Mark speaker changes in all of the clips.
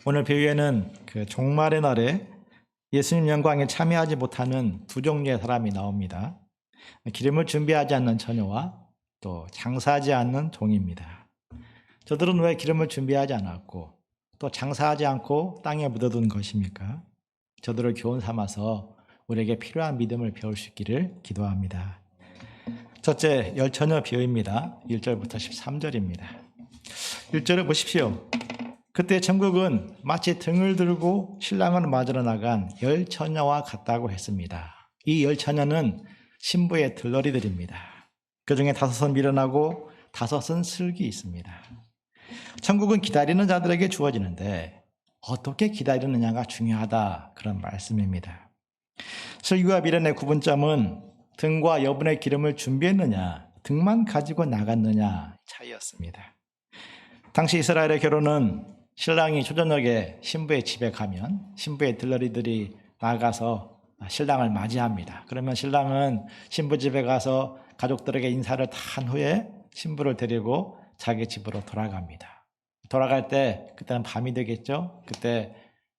Speaker 1: 오늘 배우에는 그 종말의 날에 예수님 영광에 참여하지 못하는 두 종류의 사람이 나옵니다. 기름을 준비하지 않는 처녀와 또 장사하지 않는 종입니다. 저들은 왜 기름을 준비하지 않았고 또 장사하지 않고 땅에 묻어둔 것입니까? 저들을 교훈 삼아서 우리에게 필요한 믿음을 배울 수 있기를 기도합니다. 첫째, 열처녀 비유입니다. 1절부터 13절입니다. 1절을 보십시오. 그때 천국은 마치 등을 들고 신랑을 맞으러 나간 열 처녀와 같다고 했습니다. 이 열 처녀는 신부의 들러리들입니다. 그 중에 5은 미련하고 5은 슬기 있습니다. 천국은 기다리는 자들에게 주어지는데 어떻게 기다리느냐가 중요하다, 그런 말씀입니다. 슬기와 미련의 구분점은 등과 여분의 기름을 준비했느냐, 등만 가지고 나갔느냐 차이였습니다. 당시 이스라엘의 결혼은 신랑이 초저녁에 신부의 집에 가면 신부의 들러리들이 나가서 신랑을 맞이합니다. 그러면 신랑은 신부 집에 가서 가족들에게 인사를 다 한 후에 신부를 데리고 자기 집으로 돌아갑니다. 돌아갈 때 그때는 밤이 되겠죠. 그때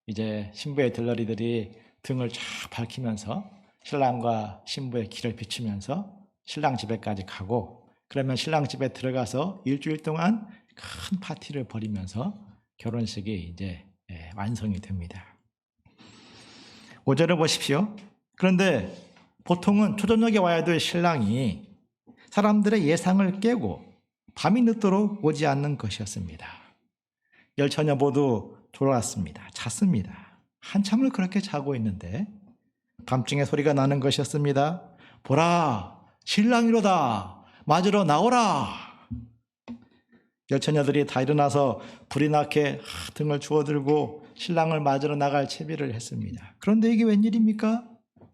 Speaker 1: 이제 신부의 들러리들이 등을 쫙 밝히면서 신랑과 신부의 길을 비추면서 신랑 집에까지 가고, 그러면 신랑 집에 들어가서 일주일 동안 큰 파티를 벌이면서 결혼식이 이제 완성이 됩니다. 5절을 보십시오. 그런데 보통은 초저녁에 와야 될 신랑이 사람들의 예상을 깨고 밤이 늦도록 오지 않는 것이었습니다. 열 처녀 모두 졸았습니다. 잤습니다. 한참을 그렇게 자고 있는데 밤중에 소리가 나는 것이었습니다. 보라, 신랑이로다. 맞으러 나오라. 열 처녀들이 다 일어나서 불이 나게 등을 주워들고 신랑을 맞으러 나갈 채비를 했습니다. 그런데 이게 웬일입니까?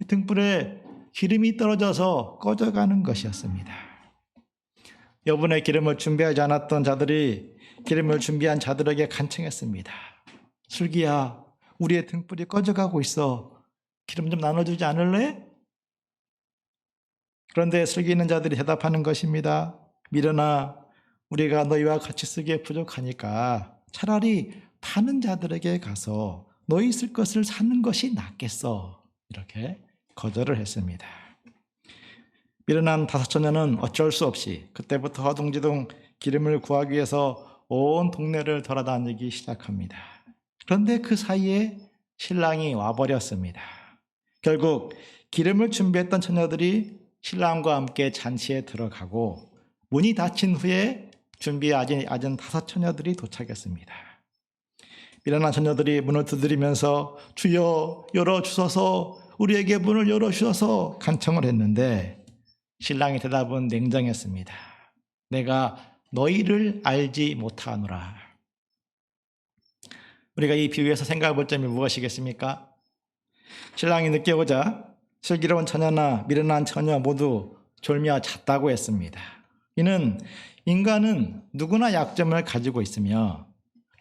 Speaker 1: 등불에 기름이 떨어져서 꺼져가는 것이었습니다. 여분의 기름을 준비하지 않았던 자들이 기름을 준비한 자들에게 간청했습니다. 슬기야, 우리의 등불이 꺼져가고 있어. 기름 좀 나눠주지 않을래? 그런데 슬기 있는 자들이 대답하는 것입니다. 미련아, 우리가 너희와 같이 쓰기에 부족하니까 차라리 파는 자들에게 가서 너희 쓸 것을 사는 것이 낫겠어. 이렇게 거절을 했습니다. 미련한 5처녀는 어쩔 수 없이 그때부터 허둥지둥 기름을 구하기 위해서 온 동네를 돌아다니기 시작합니다. 그런데 그 사이에 신랑이 와버렸습니다. 결국 기름을 준비했던 처녀들이 신랑과 함께 잔치에 들어가고 문이 닫힌 후에 준비하지 않은 5처녀들이 도착했습니다. 미련한 처녀들이 문을 두드리면서 주여 열어주소서, 우리에게 문을 열어주셔서 간청을 했는데 신랑의 대답은 냉정했습니다. 내가 너희를 알지 못하노라. 우리가 이 비유에서 생각해 볼 점이 무엇이겠습니까? 신랑이 늦게 오자 슬기로운 처녀나 미련한 처녀 모두 졸며 잤다고 했습니다. 이는 인간은 누구나 약점을 가지고 있으며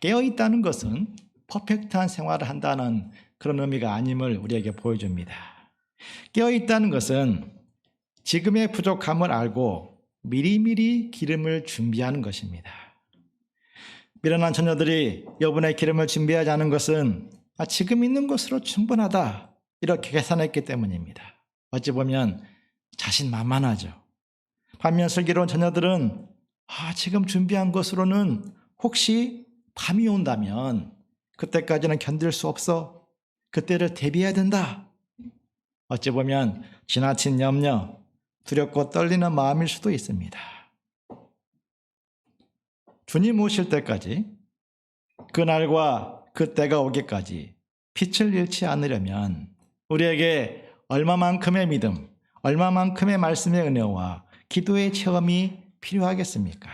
Speaker 1: 깨어있다는 것은 퍼펙트한 생활을 한다는 그런 의미가 아님을 우리에게 보여줍니다. 깨어있다는 것은 지금의 부족함을 알고 미리미리 기름을 준비하는 것입니다. 미련한 처녀들이 여분의 기름을 준비하지 않은 것은 지금 있는 것으로 충분하다, 이렇게 계산했기 때문입니다. 어찌 보면 자신만만하죠. 반면 슬기로운 처녀들은 지금 준비한 것으로는 혹시 밤이 온다면 그때까지는 견딜 수 없어. 그때를 대비해야 된다. 어찌 보면 지나친 염려, 두렵고 떨리는 마음일 수도 있습니다. 주님 오실 때까지, 그날과 그때가 오기까지 빛을 잃지 않으려면 우리에게 얼마만큼의 믿음, 얼마만큼의 말씀의 은혜와 기도의 체험이 필요하겠습니까?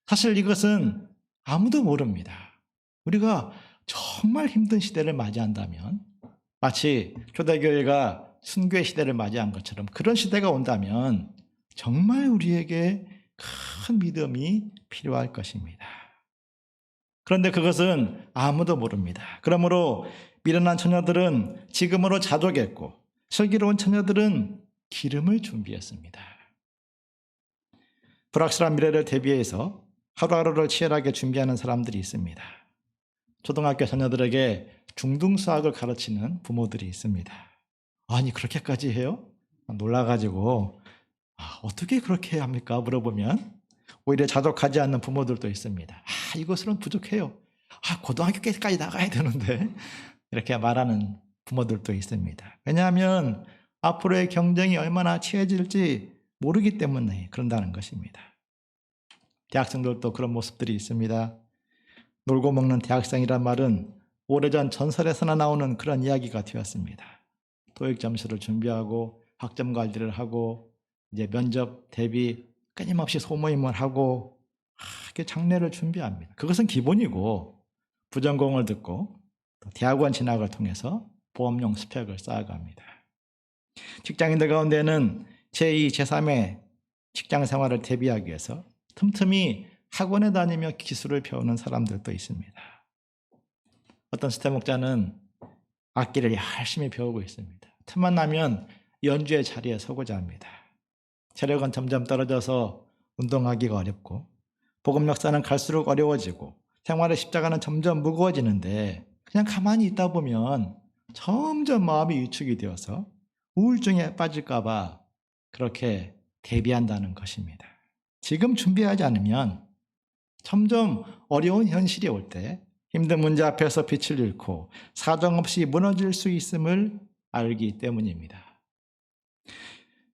Speaker 1: 사실 이것은 아무도 모릅니다. 우리가 정말 힘든 시대를 맞이한다면, 마치 초대교회가 순교의 시대를 맞이한 것처럼 그런 시대가 온다면 정말 우리에게 큰 믿음이 필요할 것입니다. 그런데 그것은 아무도 모릅니다. 그러므로 미련한 처녀들은 지금으로 자족했고 슬기로운 처녀들은 기름을 준비했습니다. 불확실한 미래를 대비해서 하루하루를 치열하게 준비하는 사람들이 있습니다. 초등학교 자녀들에게 중등수학을 가르치는 부모들이 있습니다. 아니, 그렇게까지 해요? 놀라가지고 어떻게 그렇게 합니까? 물어보면 오히려 자족하지 않는 부모들도 있습니다. 이것으로는 부족해요. 고등학교까지 나가야 되는데 이렇게 말하는 부모들도 있습니다. 왜냐하면 앞으로의 경쟁이 얼마나 치열해질지 모르기 때문에 그런다는 것입니다. 대학생들도 그런 모습들이 있습니다. 놀고 먹는 대학생이란 말은 오래전 전설에서나 나오는 그런 이야기가 되었습니다. 토익 점수를 준비하고 학점 관리를 하고 이제 면접 대비 끊임없이 소모임을 하고 이렇게 장래를 준비합니다. 그것은 기본이고 부전공을 듣고 대학원 진학을 통해서 보험용 스펙을 쌓아갑니다. 직장인들 가운데는 제2, 제3의 직장 생활을 대비하기 위해서 틈틈이 학원에 다니며 기술을 배우는 사람들도 있습니다. 어떤 스텝 목자는 악기를 열심히 배우고 있습니다. 틈만 나면 연주의 자리에 서고자 합니다. 체력은 점점 떨어져서 운동하기가 어렵고 복음 역사는 갈수록 어려워지고 생활의 십자가는 점점 무거워지는데 그냥 가만히 있다 보면 점점 마음이 위축이 되어서 우울증에 빠질까 봐 그렇게 대비한다는 것입니다. 지금 준비하지 않으면 점점 어려운 현실이 올 때 힘든 문제 앞에서 빛을 잃고 사정없이 무너질 수 있음을 알기 때문입니다.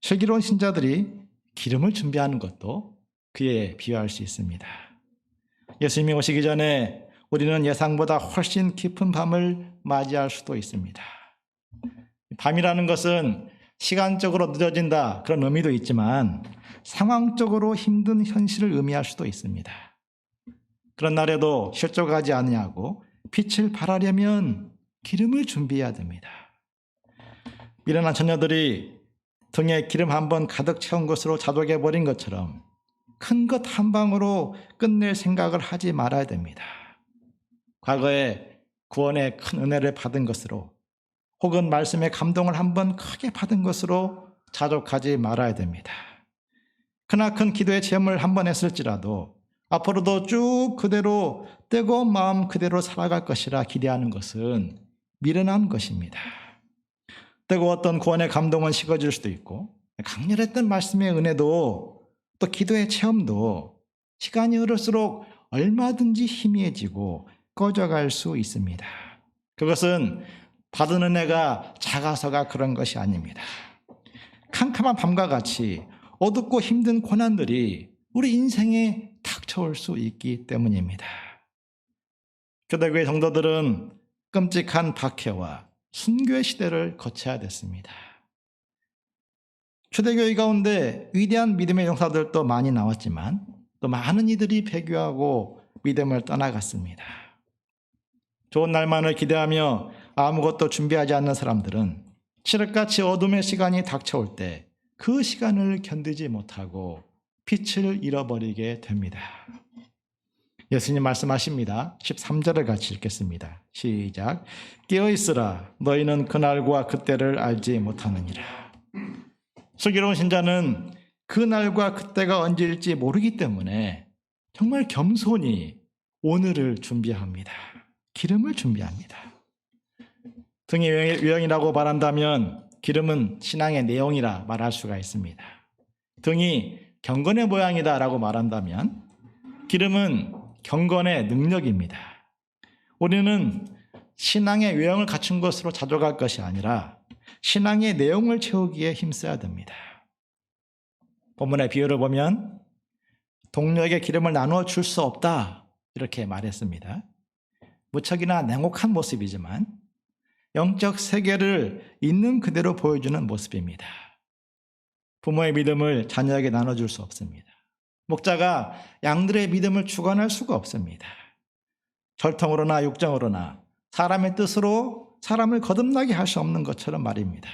Speaker 1: 슬기로운 신자들이 기름을 준비하는 것도 그에 비유할 수 있습니다. 예수님이 오시기 전에 우리는 예상보다 훨씬 깊은 밤을 맞이할 수도 있습니다. 밤이라는 것은 시간적으로 늦어진다 그런 의미도 있지만 상황적으로 힘든 현실을 의미할 수도 있습니다. 그런 날에도 실족하지 아니하고 빛을 발하려면 기름을 준비해야 됩니다. 미련한 처녀들이 등에 기름 한 번 가득 채운 것으로 자족해버린 것처럼 큰 것 한 방으로 끝낼 생각을 하지 말아야 됩니다. 과거에 구원의 큰 은혜를 받은 것으로 혹은 말씀의 감동을 한 번 크게 받은 것으로 자족하지 말아야 됩니다. 크나큰 기도의 체험을 한 번 했을지라도 앞으로도 쭉 그대로 뜨거운 마음 그대로 살아갈 것이라 기대하는 것은 미련한 것입니다. 뜨거웠던 구원의 감동은 식어질 수도 있고 강렬했던 말씀의 은혜도 또 기도의 체험도 시간이 흐를수록 얼마든지 희미해지고 꺼져갈 수 있습니다. 그것은 받은 은혜가 작아서가 그런 것이 아닙니다. 캄캄한 밤과 같이 어둡고 힘든 고난들이 우리 인생에 닥쳐올 수 있기 때문입니다. 초대교회 성도들은 끔찍한 박해와 순교의 시대를 거쳐야 됐습니다. 초대교회 가운데 위대한 믿음의 용사들도 많이 나왔지만 또 많은 이들이 배교하고 믿음을 떠나갔습니다. 좋은 날만을 기대하며 아무것도 준비하지 않는 사람들은 칠흑같이 어둠의 시간이 닥쳐올 때 그 시간을 견디지 못하고 빛을 잃어버리게 됩니다. 예수님 말씀하십니다. 13절을 같이 읽겠습니다. 시작. 깨어있으라. 너희는 그날과 그때를 알지 못하느니라. 슬기로운 신자는 그날과 그때가 언제일지 모르기 때문에 정말 겸손히 오늘을 준비합니다. 기름을 준비합니다. 등이 유형이라고 말한다면 기름은 신앙의 내용이라 말할 수가 있습니다. 등이 경건의 모양이다라고 말한다면 기름은 경건의 능력입니다. 우리는 신앙의 외형을 갖춘 것으로 자족할 것이 아니라 신앙의 내용을 채우기에 힘써야 됩니다. 본문의 비유를 보면 동료에게 기름을 나누어 줄 수 없다 이렇게 말했습니다. 무척이나 냉혹한 모습이지만 영적 세계를 있는 그대로 보여주는 모습입니다. 부모의 믿음을 자녀에게 나눠줄 수 없습니다. 목자가 양들의 믿음을 주관할 수가 없습니다. 절통으로나 육정으로나 사람의 뜻으로 사람을 거듭나게 할 수 없는 것처럼 말입니다.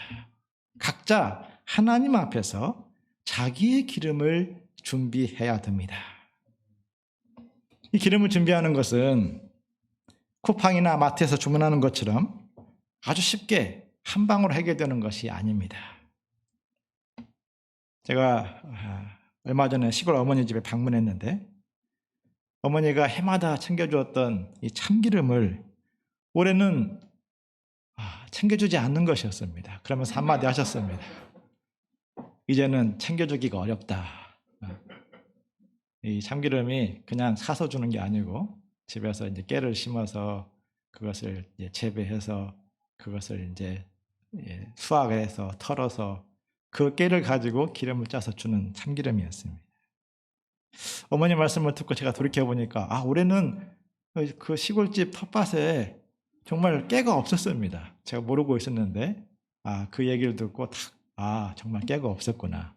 Speaker 1: 각자 하나님 앞에서 자기의 기름을 준비해야 됩니다. 이 기름을 준비하는 것은 쿠팡이나 마트에서 주문하는 것처럼 아주 쉽게 한 방으로 해결되는 것이 아닙니다. 제가 얼마 전에 시골 어머니 집에 방문했는데 어머니가 해마다 챙겨주었던 이 참기름을 올해는 챙겨주지 않는 것이었습니다. 그러면서 한마디 하셨습니다. 이제는 챙겨주기가 어렵다. 이 참기름이 그냥 사서 주는 게 아니고 집에서 이제 깨를 심어서 그것을 이제 재배해서 그것을 이제 수확해서 털어서 그 깨를 가지고 기름을 짜서 주는 참기름이었습니다. 어머니 말씀을 듣고 제가 돌이켜 보니까 올해는 그 시골집 텃밭에 정말 깨가 없었습니다. 제가 모르고 있었는데 그 얘기를 듣고 정말 깨가 없었구나.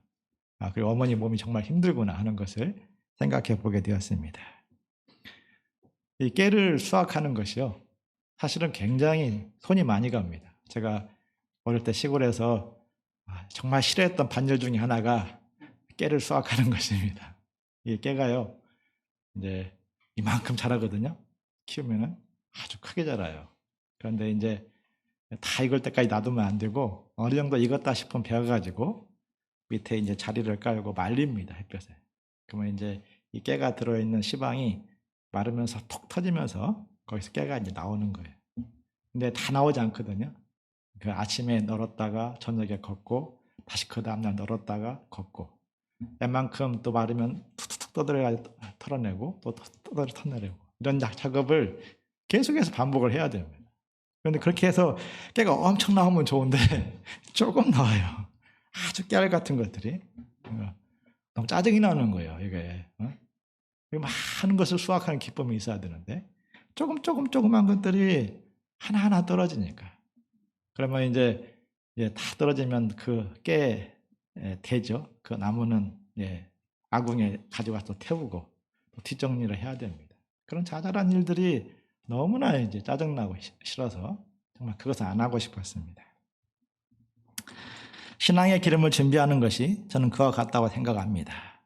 Speaker 1: 그리고 어머니 몸이 정말 힘들구나 하는 것을 생각해 보게 되었습니다. 이 깨를 수확하는 것이요, 사실은 굉장히 손이 많이 갑니다. 제가 어릴 때 시골에서 정말 싫어했던 반일 중에 하나가 깨를 수확하는 것입니다. 이 깨가요, 이제 이만큼 자라거든요. 키우면은 아주 크게 자라요. 그런데 이제 다 익을 때까지 놔두면 안 되고 어느 정도 익었다 싶으면 베어가지고 밑에 이제 자리를 깔고 말립니다, 햇볕에. 그러면 이제 이 깨가 들어있는 시방이 마르면서 톡 터지면서 거기서 깨가 이제 나오는 거예요. 근데 다 나오지 않거든요. 그 아침에 널었다가 저녁에 걷고 다시 그 다음날 널었다가 걷고 웬만큼 또 마르면 툭툭툭 떠들어 털어내고 또 떠들어 털어내고 이런 작업을 계속해서 반복을 해야 됩니다. 그런데 그렇게 해서 깨가 엄청 나오면 좋은데 조금 나와요. 아주 깨알 같은 것들이 너무 짜증이 나는 거예요. 이게 많은 것을 수확하는 기쁨이 있어야 되는데 조금한 것들이 하나하나 떨어지니까, 그러면 이제 다 떨어지면 그 깨 대죠. 그 나무는 아궁에 가져가서 태우고 또 뒷정리를 해야 됩니다. 그런 자잘한 일들이 너무나 이제 짜증나고 싫어서 정말 그것을 안 하고 싶었습니다. 신앙의 기름을 준비하는 것이 저는 그와 같다고 생각합니다.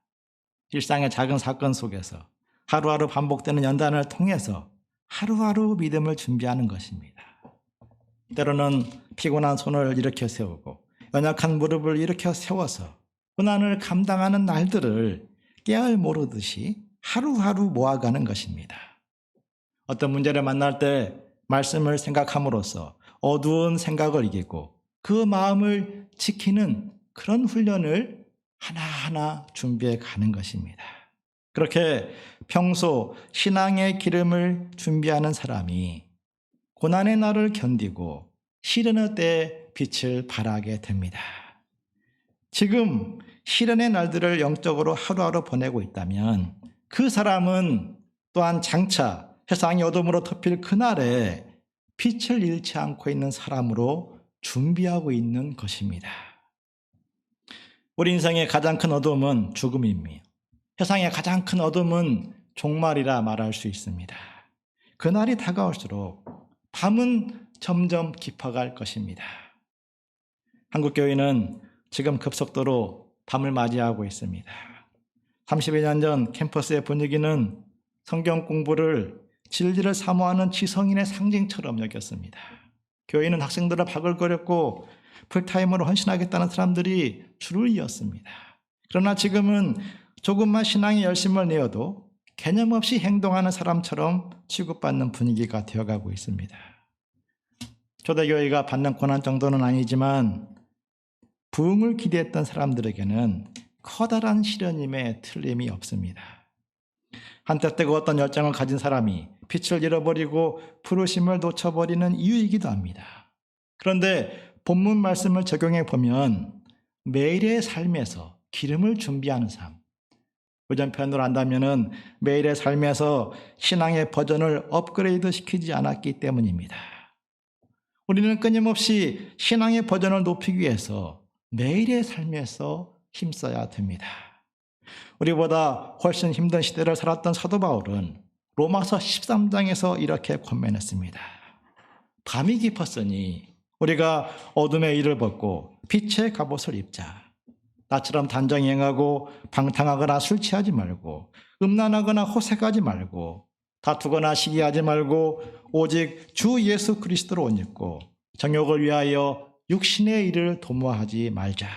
Speaker 1: 일상의 작은 사건 속에서 하루하루 반복되는 연단을 통해서 하루하루 믿음을 준비하는 것입니다. 때로는 피곤한 손을 일으켜 세우고 연약한 무릎을 일으켜 세워서 고난을 감당하는 날들을 깨알 모르듯이 하루하루 모아가는 것입니다. 어떤 문제를 만날 때 말씀을 생각함으로써 어두운 생각을 이기고 그 마음을 지키는 그런 훈련을 하나하나 준비해 가는 것입니다. 그렇게 평소 신앙의 기름을 준비하는 사람이 고난의 날을 견디고 시련의 때에 빛을 발하게 됩니다. 지금 시련의 날들을 영적으로 하루하루 보내고 있다면 그 사람은 또한 장차 세상이 어둠으로 덮일 그날에 빛을 잃지 않고 있는 사람으로 준비하고 있는 것입니다. 우리 인생의 가장 큰 어둠은 죽음이며 세상의 가장 큰 어둠은 종말이라 말할 수 있습니다. 그날이 다가올수록 밤은 점점 깊어갈 것입니다. 한국교회는 지금 급속도로 밤을 맞이하고 있습니다. 30여 년 전 캠퍼스의 분위기는 성경 공부를 진리를 사모하는 지성인의 상징처럼 여겼습니다. 교회는 학생들을 바글거렸고 풀타임으로 헌신하겠다는 사람들이 줄을 이었습니다. 그러나 지금은 조금만 신앙의 열심을 내어도 개념 없이 행동하는 사람처럼 취급받는 분위기가 되어가고 있습니다. 초대교회가 받는 고난 정도는 아니지만 부흥을 기대했던 사람들에게는 커다란 시련임에 틀림이 없습니다. 한때 뜨거웠던 열정을 가진 사람이 빛을 잃어버리고 부르심을 놓쳐버리는 이유이기도 합니다. 그런데 본문 말씀을 적용해 보면 매일의 삶에서 기름을 준비하는 삶, 요즘 표현으로 한다면 매일의 삶에서 신앙의 버전을 업그레이드 시키지 않았기 때문입니다. 우리는 끊임없이 신앙의 버전을 높이기 위해서 매일의 삶에서 힘써야 됩니다. 우리보다 훨씬 힘든 시대를 살았던 사도 바울은 로마서 13장에서 이렇게 권면했습니다. 밤이 깊었으니 우리가 어둠의 일을 벗고 빛의 갑옷을 입자. 나처럼 단정히 행하고 방탕하거나 술 취하지 말고 음란하거나 호색하지 말고 다투거나 시기하지 말고 오직 주 예수 그리스도로 옷 입고 정욕을 위하여 육신의 일을 도모하지 말자.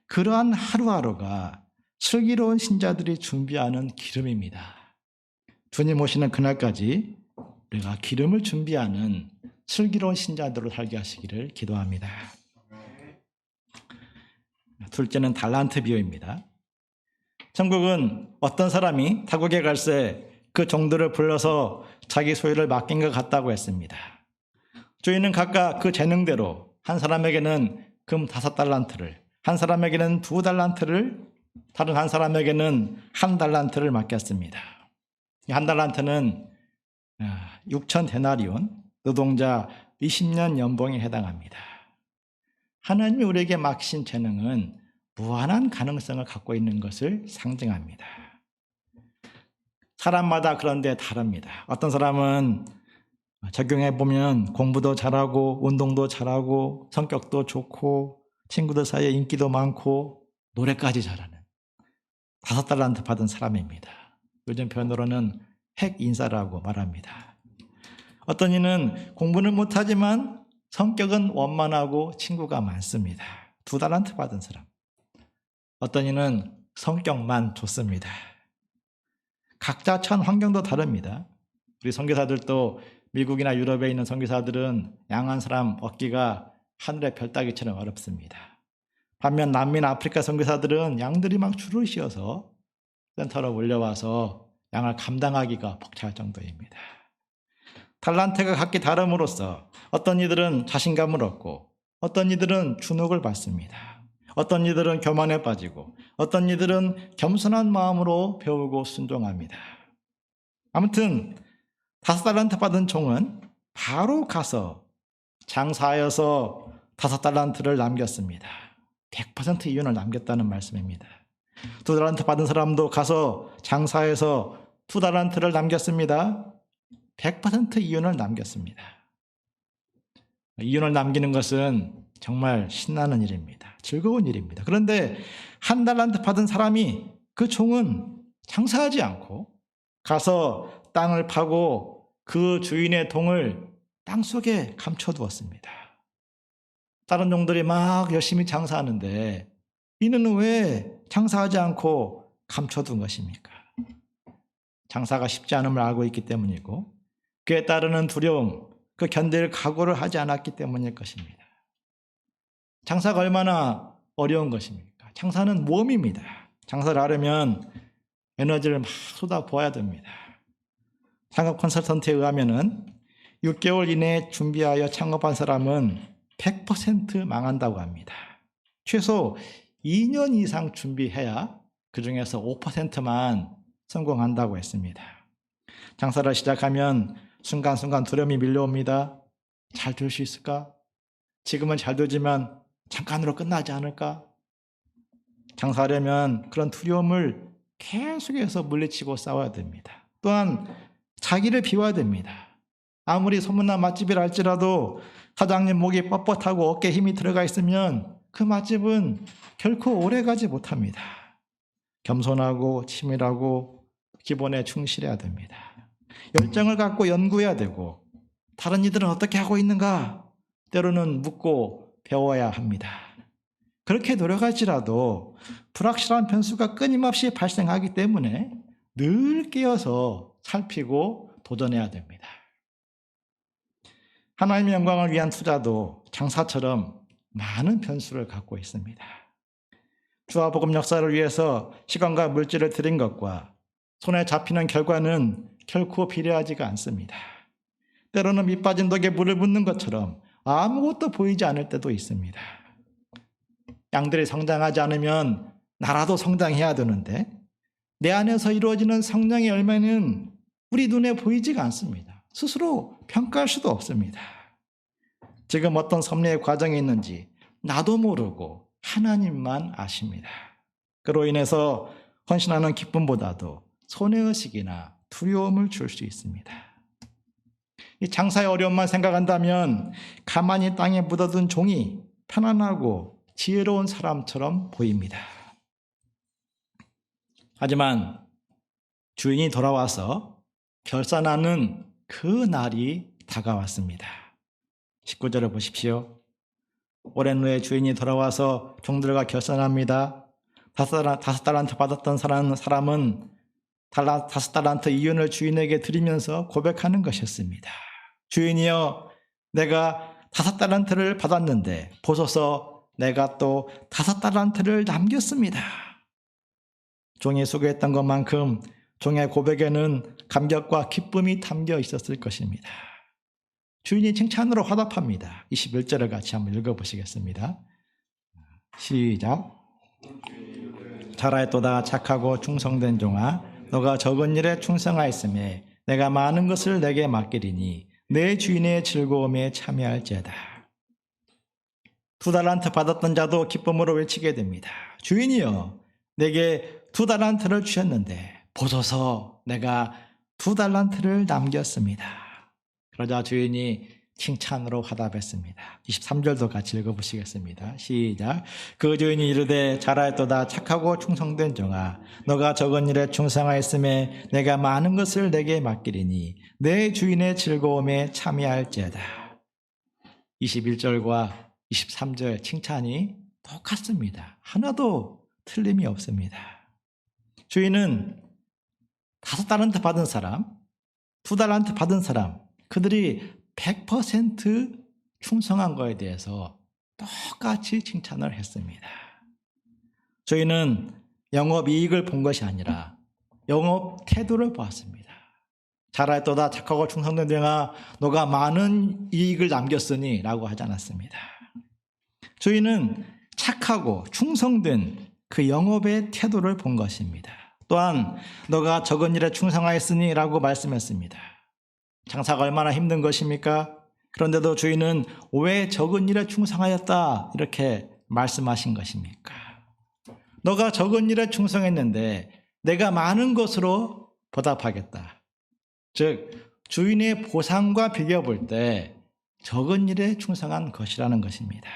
Speaker 1: 그러한 하루하루가 슬기로운 신자들이 준비하는 기름입니다. 주님 오시는 그날까지 우리가 기름을 준비하는 슬기로운 신자들로 살게 하시기를 기도합니다. 둘째는 달란트 비유입니다. 천국은 어떤 사람이 타국에 갈새 그 종들을 불러서 자기 소유를 맡긴 것 같다고 했습니다. 주인은 각각 그 재능대로 한 사람에게는 금 5달란트를, 한 사람에게는 2달란트를, 다른 한 사람에게는 1달란트를 맡겼습니다. 이 1달란트는 6천 데나리온, 노동자 20년 연봉에 해당합니다. 하나님이 우리에게 맡기신 재능은 무한한 가능성을 갖고 있는 것을 상징합니다. 사람마다 그런데 다릅니다. 어떤 사람은 적용해보면 공부도 잘하고 운동도 잘하고 성격도 좋고 친구들 사이에 인기도 많고 노래까지 잘하는 5달란트 받은 사람입니다. 요즘 표현으로는 핵인싸라고 말합니다. 어떤 이는 공부는 못하지만 성격은 원만하고 친구가 많습니다. 2달란트 받은 사람. 어떤 이는 성격만 좋습니다. 각자 처한 환경도 다릅니다. 우리 선교사들도 미국이나 유럽에 있는 선교사들은 양한 사람 얻기가 하늘의 별 따기처럼 어렵습니다. 반면 남미나 아프리카 선교사들은 양들이 막 줄을 씌어서 센터로 몰려와서 양을 감당하기가 벅찰 정도입니다. 달란트가 각기 다름으로써 어떤 이들은 자신감을 얻고 어떤 이들은 주눅을 받습니다. 어떤 이들은 교만에 빠지고 어떤 이들은 겸손한 마음으로 배우고 순종합니다. 아무튼 5달란트 받은 종은 바로 가서 장사하여서 5달란트를 남겼습니다. 100% 이윤을 남겼다는 말씀입니다. 2달란트 받은 사람도 가서 장사해서 2달란트를 남겼습니다. 100% 이윤을 남겼습니다. 이윤을 남기는 것은 정말 신나는 일입니다. 즐거운 일입니다. 그런데 1달란트 받은 사람이 그 종은 장사하지 않고 가서 땅을 파고 그 주인의 동을 땅속에 감춰두었습니다. 다른 종들이 막 열심히 장사하는데 이는 왜 장사하지 않고 감춰둔 것입니까? 장사가 쉽지 않음을 알고 있기 때문이고 그에 따르는 두려움, 그 견딜 각오를 하지 않았기 때문일 것입니다. 장사가 얼마나 어려운 것입니까? 장사는 모험입니다. 장사를 하려면 에너지를 막 쏟아부어야 됩니다. 창업 컨설턴트에 의하면 6개월 이내에 준비하여 창업한 사람은 100% 망한다고 합니다. 최소 2년 이상 준비해야 그 중에서 5%만 성공한다고 했습니다. 장사를 시작하면 순간순간 두려움이 밀려옵니다. 잘 될 수 있을까? 지금은 잘 되지만 잠깐으로 끝나지 않을까? 장사하려면 그런 두려움을 계속해서 물리치고 싸워야 됩니다. 또한 자기를 비워야 됩니다. 아무리 소문난 맛집이라 할지라도 사장님 목이 뻣뻣하고 어깨에 힘이 들어가 있으면 그 맛집은 결코 오래가지 못합니다. 겸손하고 치밀하고 기본에 충실해야 됩니다. 열정을 갖고 연구해야 되고 다른 이들은 어떻게 하고 있는가 때로는 묻고 배워야 합니다. 그렇게 노력할지라도 불확실한 변수가 끊임없이 발생하기 때문에 늘 깨어서 살피고 도전해야 됩니다. 하나님의 영광을 위한 투자도 장사처럼 많은 변수를 갖고 있습니다. 주와 복음 역사를 위해서 시간과 물질을 들인 것과 손에 잡히는 결과는 결코 비례하지가 않습니다. 때로는 밑 빠진 독에 물을 붓는 것처럼 아무것도 보이지 않을 때도 있습니다. 양들이 성장하지 않으면 나라도 성장해야 되는데 내 안에서 이루어지는 성령의 열매는 우리 눈에 보이지가 않습니다. 스스로 평가할 수도 없습니다. 지금 어떤 섭리의 과정이 있는지 나도 모르고 하나님만 아십니다. 그로 인해서 헌신하는 기쁨보다도 손해의식이나 두려움을 줄 수 있습니다. 이 장사의 어려움만 생각한다면 가만히 땅에 묻어둔 종이 편안하고 지혜로운 사람처럼 보입니다. 하지만 주인이 돌아와서 결산하는 그 날이 다가왔습니다. 19절을 보십시오. 오랜 후에 주인이 돌아와서 종들과 결산합니다. 5달란트 받았던 사람은 다섯 달란트 이윤을 주인에게 드리면서 고백하는 것이었습니다. 주인이여, 내가 5달란트를 받았는데 보소서, 내가 또 5달란트를 남겼습니다. 종이 수고했던 것만큼 종의 고백에는 감격과 기쁨이 담겨 있었을 것입니다. 주인이 칭찬으로 화답합니다. 21절을 같이 한번 읽어보시겠습니다. 시작. 잘하였도다 착하고 충성된 종아, 너가 적은 일에 충성하였음에 내가 많은 것을 내게 맡기리니 내 주인의 즐거움에 참여할지어다. 2달란트 받았던 자도 기쁨으로 외치게 됩니다. 주인이여, 내게 2달란트를 주셨는데 보소서, 내가 2달란트를 남겼습니다. 그러자 주인이 칭찬으로 화답했습니다. 23절도 같이 읽어보시겠습니다. 시작. 그 주인이 이르되 잘하였도다 착하고 충성된 종아, 너가 적은 일에 충성하였음에 내가 많은 것을 내게 맡기리니 내 주인의 즐거움에 참여할지어다. 21절과 23절 칭찬이 똑같습니다. 하나도 틀림이 없습니다. 주인은 5달란트 받은 사람, 2달란트 받은 사람, 그들이 100% 충성한 거에 대해서 똑같이 칭찬을 했습니다. 저희는 영업이익을 본 것이 아니라 영업 태도를 보았습니다. 잘하였도다 착하고 충성된 종아, 너가 많은 이익을 남겼으니 라고 하지 않았습니다. 저희는 착하고 충성된 그 영업의 태도를 본 것입니다. 또한 너가 적은 일에 충성하였으니 라고 말씀했습니다. 장사가 얼마나 힘든 것입니까? 그런데도 주인은 왜 적은 일에 충성하였다 이렇게 말씀하신 것입니까? 너가 적은 일에 충성했는데 내가 많은 것으로 보답하겠다. 즉 주인의 보상과 비교 볼 때 적은 일에 충성한 것이라는 것입니다.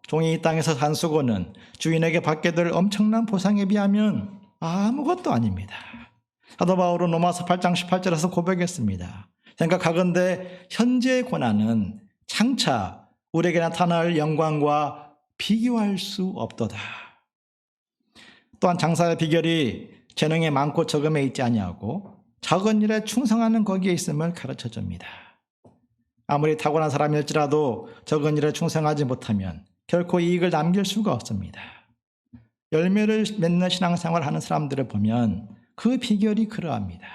Speaker 1: 종이 이 땅에서 산 수고는 주인에게 받게 될 엄청난 보상에 비하면 아무것도 아닙니다. 사도 바울은 로마서 8장 18절에서 고백했습니다. 생각하건대 현재의 고난은 장차 우리에게 나타날 영광과 비교할 수 없도다. 또한 장사의 비결이 재능의 많고 적음에 있지 아니하고 작은 일에 충성하는 거기에 있음을 가르쳐줍니다. 아무리 타고난 사람일지라도 적은 일에 충성하지 못하면 결코 이익을 남길 수가 없습니다. 열매를 맺는 신앙생활을 하는 사람들을 보면 그 비결이 그러합니다.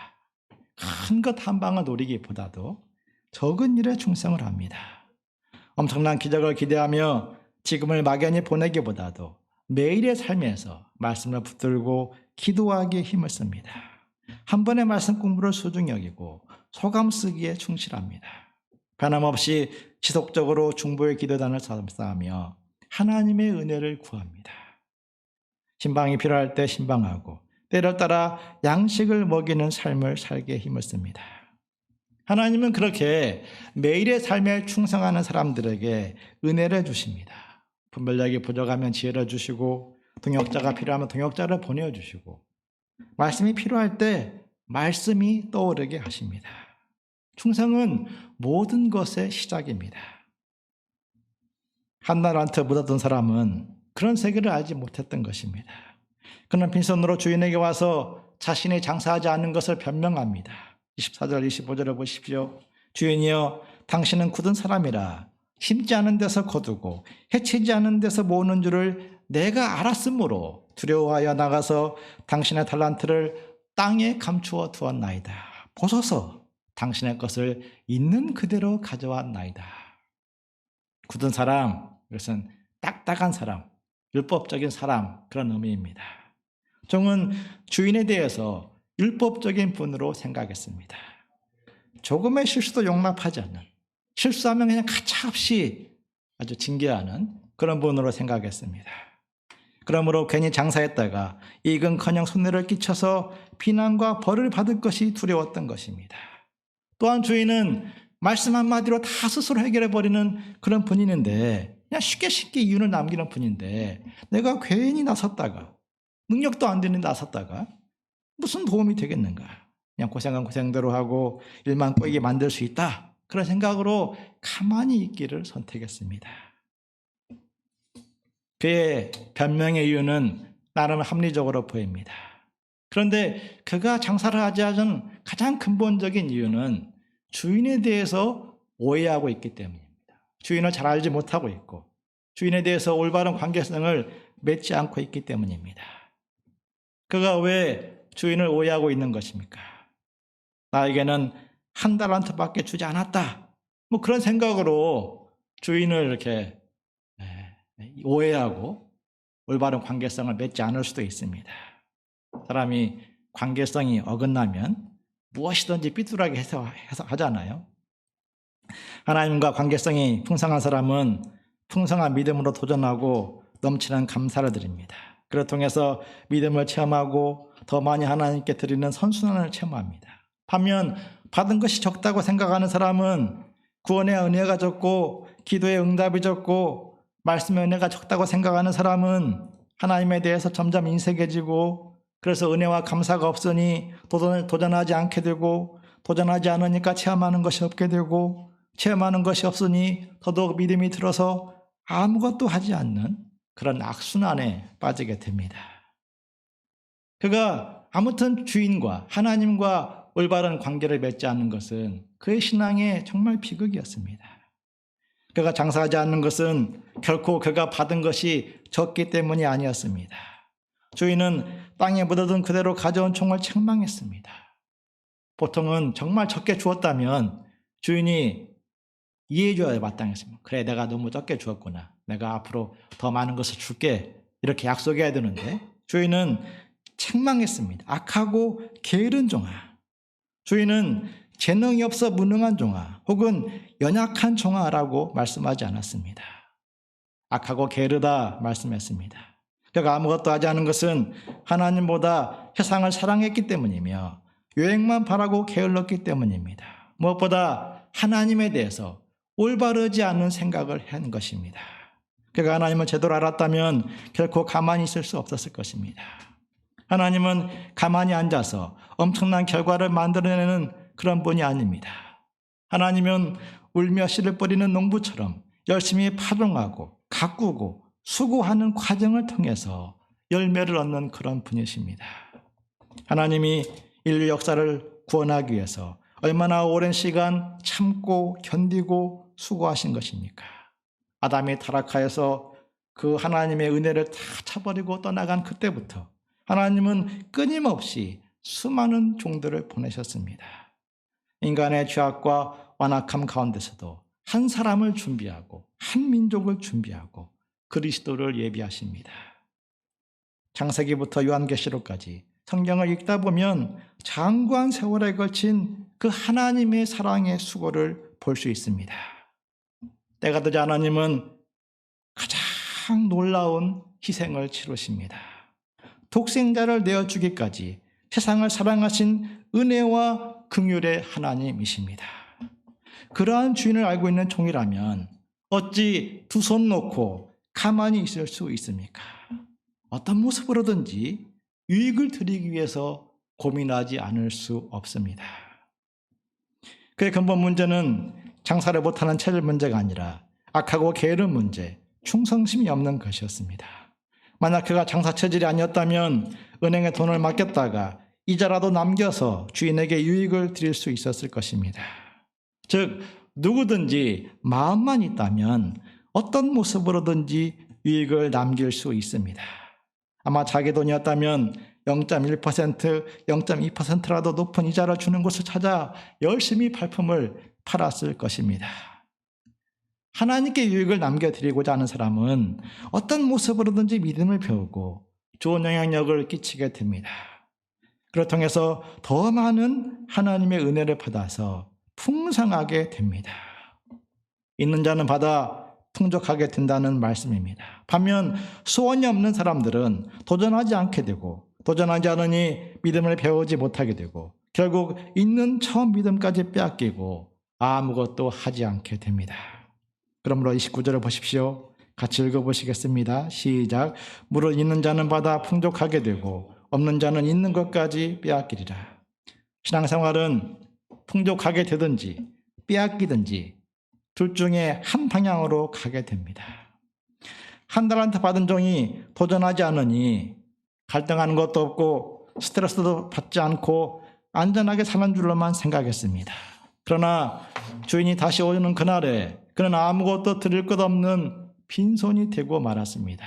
Speaker 1: 큰 것 한 방을 노리기보다도 적은 일에 충성을 합니다. 엄청난 기적을 기대하며 지금을 막연히 보내기보다도 매일의 삶에서 말씀을 붙들고 기도하기에 힘을 씁니다. 한 번의 말씀 공부를 소중히 여기고 소감 쓰기에 충실합니다. 변함없이 지속적으로 중보의 기도단을 쌓으며 하나님의 은혜를 구합니다. 신방이 필요할 때 신방하고 때를 따라 양식을 먹이는 삶을 살게 힘을 씁니다. 하나님은 그렇게 매일의 삶에 충성하는 사람들에게 은혜를 주십니다. 분별력이 부족하면 지혜를 주시고 동역자가 필요하면 동역자를 보내주시고 말씀이 필요할 때 말씀이 떠오르게 하십니다. 충성은 모든 것의 시작입니다. 한달란트 묻었던 사람은 그런 세계를 알지 못했던 것입니다. 그는 빈손으로 주인에게 와서 자신이 장사하지 않은 것을 변명합니다. 24절 25절을 보십시오. 주인이여, 당신은 굳은 사람이라 심지 않은 데서 거두고 해치지 않은 데서 모으는 줄을 내가 알았으므로 두려워하여 나가서 당신의 달란트를 땅에 감추어 두었나이다. 보소서, 당신의 것을 있는 그대로 가져왔나이다. 굳은 사람, 이것은 딱딱한 사람, 율법적인 사람, 그런 의미입니다. 종은 주인에 대해서 율법적인 분으로 생각했습니다. 조금의 실수도 용납하지 않는, 실수하면 그냥 가차없이 아주 징계하는 그런 분으로 생각했습니다. 그러므로 괜히 장사했다가 이익은커녕 손해를 끼쳐서 비난과 벌을 받을 것이 두려웠던 것입니다. 또한 주인은 말씀 한마디로 다 스스로 해결해버리는 그런 분인데, 그냥 쉽게 이윤을 남기는 분인데 내가 괜히 나섰다가 능력도 안 되는 나섰다가 무슨 도움이 되겠는가? 그냥 고생은 고생대로 하고 일만 꼬이게 만들 수 있다. 그런 생각으로 가만히 있기를 선택했습니다. 그의 변명의 이유는 나름 합리적으로 보입니다. 그런데 그가 장사를 하지 않은 가장 근본적인 이유는 주인에 대해서 오해하고 있기 때문입니다. 주인을 잘 알지 못하고 있고 주인에 대해서 올바른 관계성을 맺지 않고 있기 때문입니다. 그가 왜 주인을 오해하고 있는 것입니까? 나에게는 한 달란트밖에 주지 않았다. 그런 생각으로 주인을 이렇게 오해하고 올바른 관계성을 맺지 않을 수도 있습니다. 사람이 관계성이 어긋나면 무엇이든지 삐뚤하게 해서 하잖아요. 하나님과 관계성이 풍성한 사람은 풍성한 믿음으로 도전하고 넘치는 감사를 드립니다. 그를 통해서 믿음을 체험하고 더 많이 하나님께 드리는 선순환을 체험합니다. 반면 받은 것이 적다고 생각하는 사람은 구원의 은혜가 적고 기도의 응답이 적고 말씀의 은혜가 적다고 생각하는 사람은 하나님에 대해서 점점 인색해지고 그래서 은혜와 감사가 없으니 도전하지 않게 되고 도전하지 않으니까 체험하는 것이 없게 되고 체험하는 것이 없으니 더더욱 믿음이 들어서 아무것도 하지 않는 그런 악순환에 빠지게 됩니다. 그가 아무튼 주인과 하나님과 올바른 관계를 맺지 않는 것은 그의 신앙의 정말 비극이었습니다. 그가 장사하지 않는 것은 결코 그가 받은 것이 적기 때문이 아니었습니다. 주인은 땅에 묻어둔 그대로 가져온 총을 책망했습니다. 보통은 정말 적게 주었다면 주인이 이해해줘야 마땅했습니다. 그래, 내가 너무 적게 주었구나. 내가 앞으로 더 많은 것을 줄게. 이렇게 약속해야 되는데 주인은 책망했습니다. 악하고 게으른 종아. 주인은 재능이 없어 무능한 종아 혹은 연약한 종아라고 말씀하지 않았습니다. 악하고 게으르다 말씀했습니다. 그가 아무것도 하지 않은 것은 하나님보다 세상을 사랑했기 때문이며 유행만 바라고 게을렀기 때문입니다. 무엇보다 하나님에 대해서 올바르지 않은 생각을 한 것입니다. 그가 하나님을 제대로 알았다면 결코 가만히 있을 수 없었을 것입니다. 하나님은 가만히 앉아서 엄청난 결과를 만들어내는 그런 분이 아닙니다. 하나님은 울며 씨를 뿌리는 농부처럼 열심히 파종하고 가꾸고 수고하는 과정을 통해서 열매를 얻는 그런 분이십니다. 하나님이 인류 역사를 구원하기 위해서 얼마나 오랜 시간 참고 견디고 수고하신 것입니까? 아담이 타락하여서 그 하나님의 은혜를 다 쳐버리고 떠나간 그때부터 하나님은 끊임없이 수많은 종들을 보내셨습니다. 인간의 죄악과 완악함 가운데서도 한 사람을 준비하고 한 민족을 준비하고 그리스도를 예비하십니다. 창세기부터 요한계시록까지 성경을 읽다 보면 장구한 세월에 걸친 그 하나님의 사랑의 수고를 볼 수 있습니다. 때가 되자 하나님은 가장 놀라운 희생을 치르십니다. 독생자를 내어주기까지 세상을 사랑하신 은혜와 긍휼의 하나님이십니다. 그러한 주인을 알고 있는 종이라면 어찌 두 손 놓고 가만히 있을 수 있습니까? 어떤 모습으로든지 유익을 드리기 위해서 고민하지 않을 수 없습니다. 그의 근본 문제는 장사를 못하는 체질 문제가 아니라 악하고 게으른 문제, 충성심이 없는 것이었습니다. 만약 그가 장사 체질이 아니었다면 은행에 돈을 맡겼다가 이자라도 남겨서 주인에게 유익을 드릴 수 있었을 것입니다. 즉 누구든지 마음만 있다면 어떤 모습으로든지 유익을 남길 수 있습니다. 아마 자기 돈이었다면 0.1%, 0.2%라도 높은 이자를 주는 곳을 찾아 열심히 발품을 팔았을 것입니다. 하나님께 유익을 남겨드리고자 하는 사람은 어떤 모습으로든지 믿음을 배우고 좋은 영향력을 끼치게 됩니다. 그를 통해서 더 많은 하나님의 은혜를 받아서 풍성하게 됩니다. 있는 자는 받아 풍족하게 된다는 말씀입니다. 반면 소원이 없는 사람들은 도전하지 않게 되고 도전하지 않으니 믿음을 배우지 못하게 되고 결국 있는 처음 믿음까지 빼앗기고 아무것도 하지 않게 됩니다. 그러므로 29절을 보십시오. 같이 읽어보시겠습니다. 시작. 물을 있는 자는 받아 풍족하게 되고 없는 자는 있는 것까지 빼앗기리라. 신앙생활은 풍족하게 되든지 빼앗기든지 둘 중에 한 방향으로 가게 됩니다. 한 달란트 받은 종이 도전하지 않으니 갈등하는 것도 없고 스트레스도 받지 않고 안전하게 사는 줄로만 생각했습니다. 그러나 주인이 다시 오는 그날에 그는 아무것도 드릴 것 없는 빈손이 되고 말았습니다.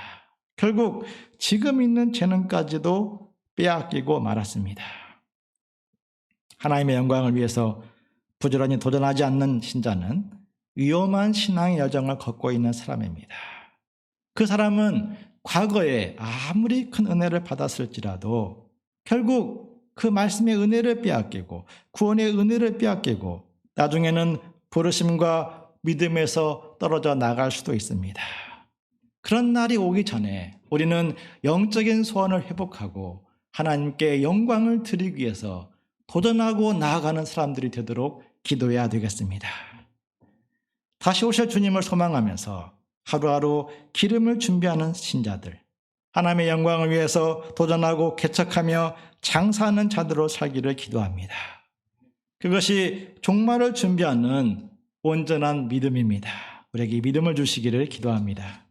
Speaker 1: 결국 지금 있는 재능까지도 빼앗기고 말았습니다. 하나님의 영광을 위해서 부지런히 도전하지 않는 신자는 위험한 신앙의 여정을 걷고 있는 사람입니다. 그 사람은 과거에 아무리 큰 은혜를 받았을지라도 결국 그 말씀의 은혜를 빼앗기고 구원의 은혜를 빼앗기고 나중에는 부르심과 믿음에서 떨어져 나갈 수도 있습니다. 그런 날이 오기 전에 우리는 영적인 소원을 회복하고 하나님께 영광을 드리기 위해서 도전하고 나아가는 사람들이 되도록 기도해야 되겠습니다. 다시 오실 주님을 소망하면서 하루하루 기름을 준비하는 신자들, 하나님의 영광을 위해서 도전하고 개척하며 장사하는 자들로 살기를 기도합니다. 그것이 종말을 준비하는 온전한 믿음입니다. 우리에게 믿음을 주시기를 기도합니다.